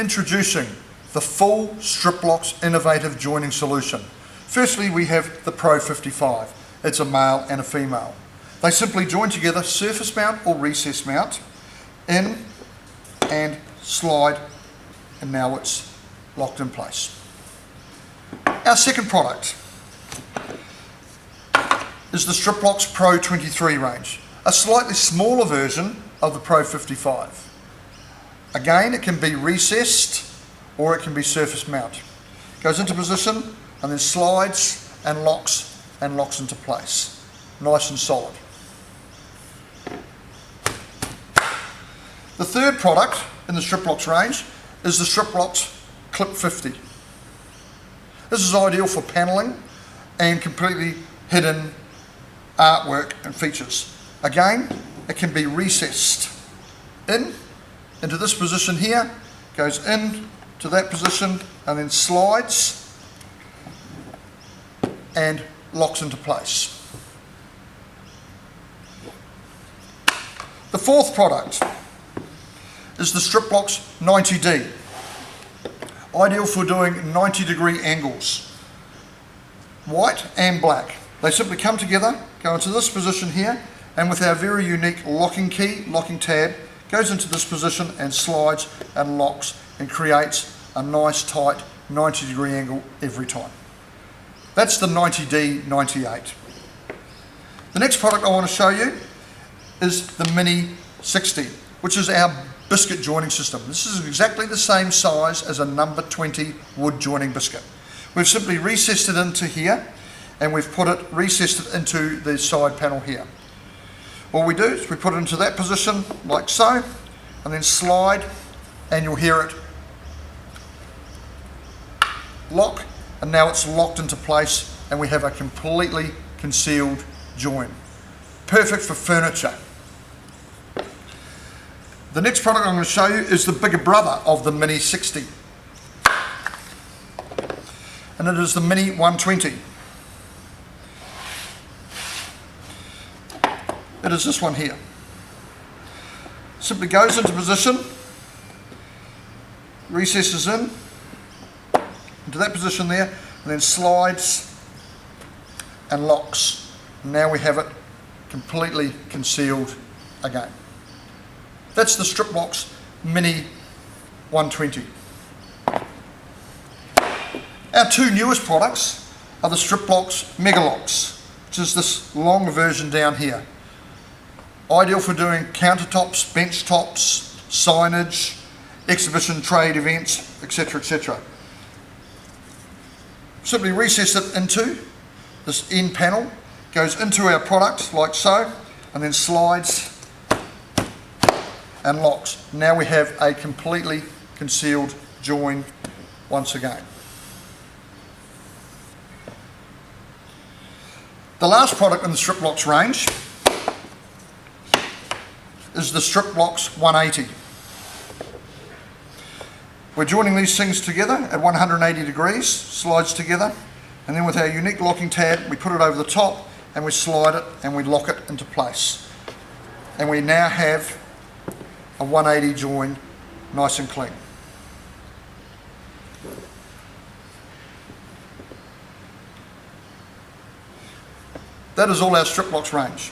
Introducing the full Striplox innovative joining solution. Firstly, we have the Pro 55. It's a male and a female. They simply join together, surface mount or recess mount, in and slide, and now it's locked in place. Our second product is the Striplox Pro 23 range, a slightly smaller version of the Pro 55. Again, it can be recessed or it can be surface mount. Goes into position and then slides and locks into place. Nice and solid. The third product in the Striplox range is the Striplox Clip 50. This is ideal for panelling and completely hidden artwork and features. Again, it can be recessed into this position here, goes in to that position and then slides and locks into place. The fourth product is the Striplox 90D, ideal for doing 90-degree angles, white and black. They simply come together, go into this position here, and with our very unique locking key, locking tab, goes into this position and slides and locks and creates a nice tight 90-degree angle every time. That's the 90D 98. The next product I want to show you is the Mini 60, which is our biscuit joining system. This is exactly the same size as a number 20 wood joining biscuit. We've simply recessed it into here and we've recessed it into the side panel here. What we do is we put it into that position like so and then slide and you'll hear it lock, and now it's locked into place and we have a completely concealed join. Perfect for furniture. The next product I'm going to show you is the bigger brother of the Mini 60, and it is the Mini 120. It is this one here. Simply goes into position, recesses into that position there, and then slides and locks. Now we have it completely concealed again. That's the Striplox Mini 120. Our two newest products are the Striplox Megalocks, which is this long version down here. Ideal for doing countertops, bench tops, signage, exhibition trade events, etc., etc. Simply recess it into this end panel, goes into our product like so, and then slides and locks. Now we have a completely concealed join once again. The last product in the Striplox range is the Striplox 180. We're joining these things together at 180 degrees, slides together, and then with our unique locking tab we put it over the top and we slide it and we lock it into place. And we now have a 180 join, nice and clean. That is all our Striplox range.